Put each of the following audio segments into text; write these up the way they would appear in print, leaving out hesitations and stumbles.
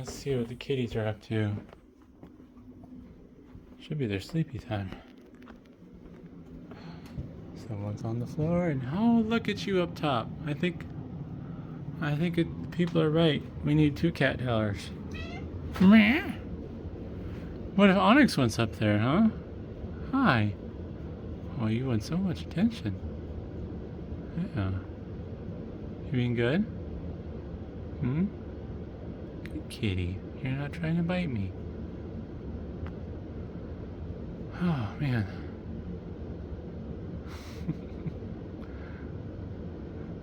Let's see what the kitties are up to. Should be their sleepy time. Someone's on the floor, and oh, look at you up top. I think people are right. We need 2 cat tellers. What if Onyx wants up there, huh? Hi. Oh, you want so much attention. Yeah. You being good? Hmm? Good kitty. You're not trying to bite me. Oh, man.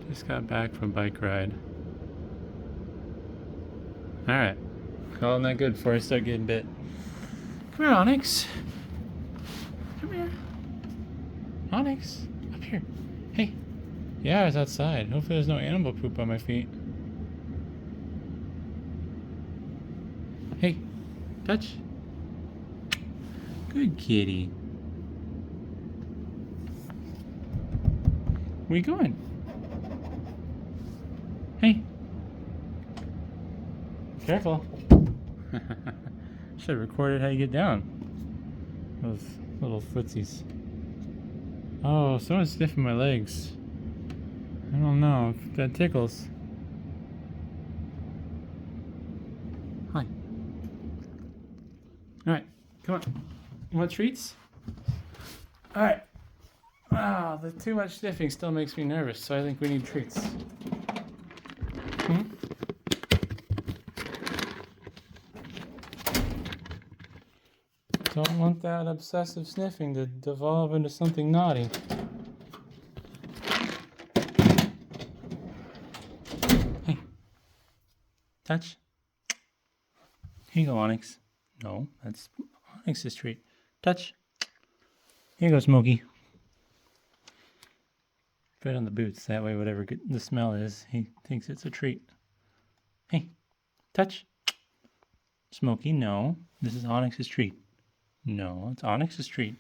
Just got back from bike ride. Alright. Calling that good before I start getting bit. Come here, Onyx. Come here. Onyx. Up here. Hey. Yeah, I was outside. Hopefully there's no animal poop on my feet. Hey. Touch. Good kitty. Where you going? Hey. Careful. Should have recorded how you get down. Those little footsies. Oh, someone's sniffing my legs. I don't know if that tickles. Hi. Alright, come on. You want treats? Alright. Wow, the too much sniffing still makes me nervous, so I think we need treats. Hmm? Don't want that obsessive sniffing to devolve into something naughty. Hey. Touch. Here you go, Onyx. No, that's Onyx's treat. Touch. Here you go, Smokey. Put it on the boots. That way, whatever the smell is, he thinks it's a treat. Hey. Touch. Smokey, no. This is Onyx's treat. No, it's Onyx's treat.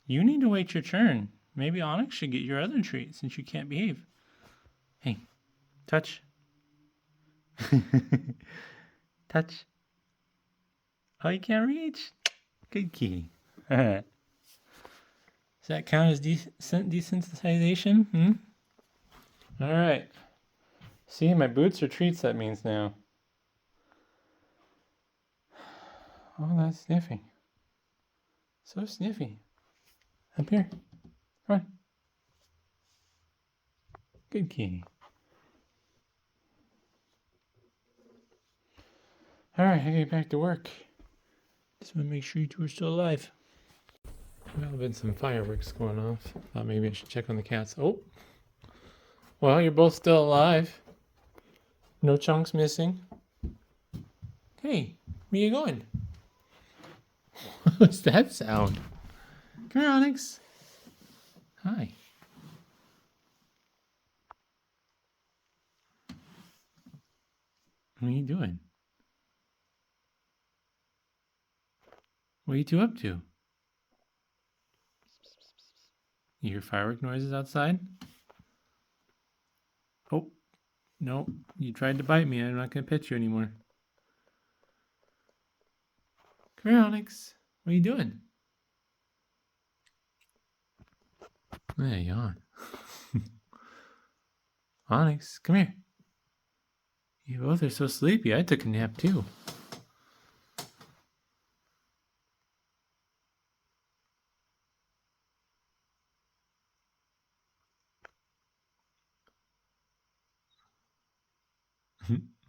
You need to wait your turn. Maybe Onyx should get your other treat since you can't behave. Hey, touch. Touch. Oh, you can't reach? Good kitty. Does that count as desensitization? Hmm? Alright. See, my boots are treats, that means now. Oh, that's sniffing. So sniffy. Up here. Come on. Good kitty. Alright, I gotta get back to work. Just want to make sure you two are still alive. Well, been some fireworks going off. Thought maybe I should check on the cats. Oh! Well, you're both still alive. No chunks missing. Hey, where you going? What's that sound? Come here, Onyx. Hi. What are you doing? What are you two up to? You hear firework noises outside? Oh, no. You tried to bite me. I'm not going to pet you anymore. Come here, Onyx. What are you doing? Hey, yawn. Onyx, come here. You both are so sleepy. I took a nap too.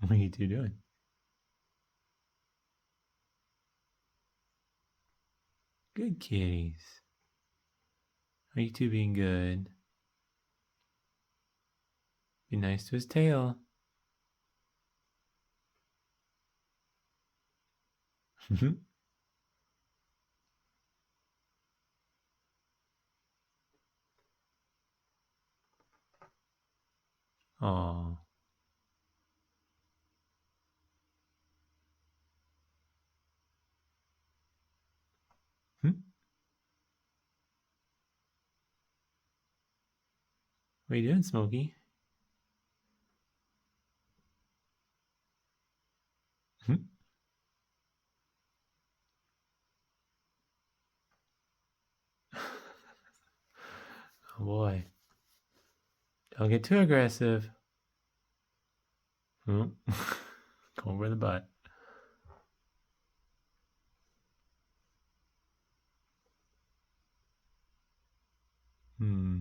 What are you two doing? Good kitties. Are you two being good? Be nice to his tail. Aww. What are you doing, Smokey? Hmm? Oh boy. Don't get too aggressive. Hmm? Go over the butt. Hmm.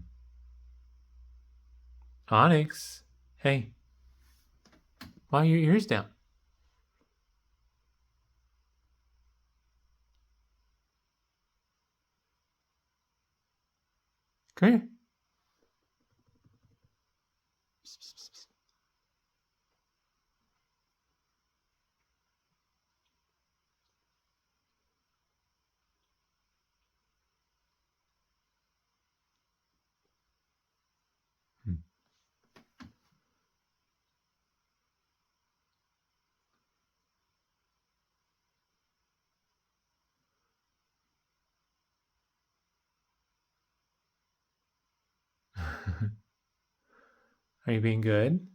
Onyx. Hey. Why are your ears down? Come here. Hmm. Are you being good?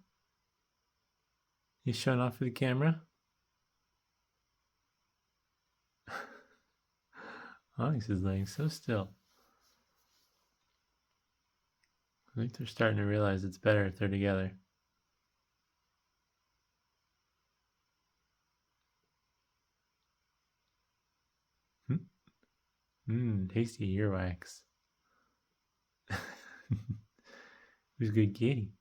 You showing off for the camera? Onyx is laying so still. I think they're starting to realize it's better if they're together. Tasty earwax. Who's a good kitty?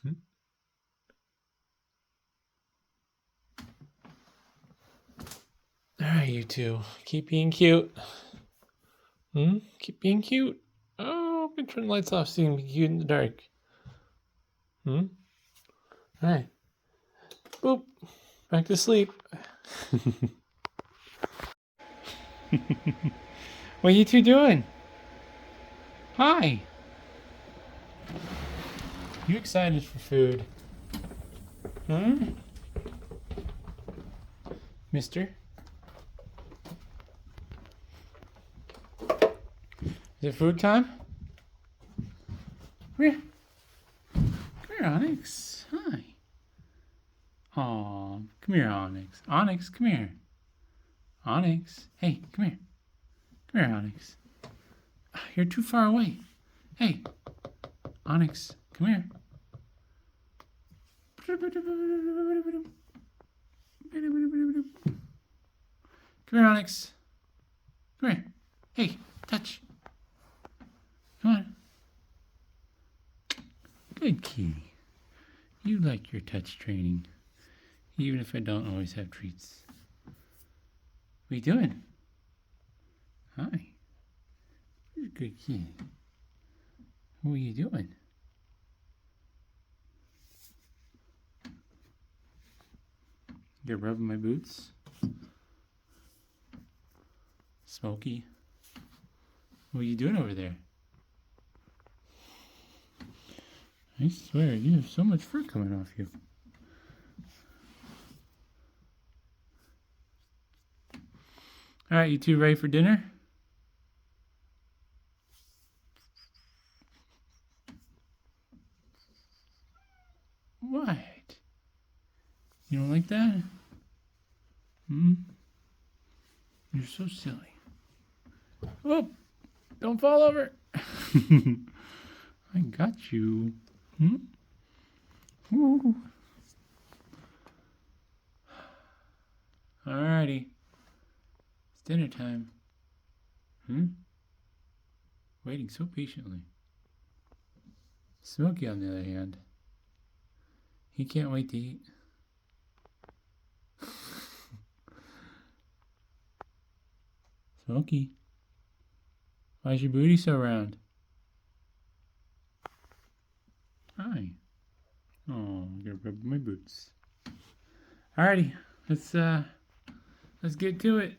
Hmm? All right, you two. Keep being cute. Keep being cute. Oh, I'm gonna turn the lights off so you can be cute in the dark. All right. Boop. Back to sleep. What are you two doing? Hi. You excited for food? Mister? Is it food time? Come here. Come here, Onyx. Hi. Aw, come here, Onyx. Onyx, come here. Onyx. Hey, come here. Come here, Onyx. You're too far away. Hey, Onyx, come here. Come here, Onyx. Come here. Hey, touch. Come on. Good kitty. You like your touch training, even if I don't always have treats. What are you doing? Hi. You're a good kid. What are you doing? You're rubbing my boots? Smokey? What are you doing over there? I swear, you have so much fur coming off you. All right, you two ready for dinner? What? You don't like that? You're so silly. Oh, don't fall over. I got you. Woo. Alrighty. It's dinner time. Waiting so patiently. Smokey, on the other hand, he can't wait to eat. Smokey, why's your booty so round? Hi. Oh, I'm gonna rub my boots. Alrighty, let's get to it.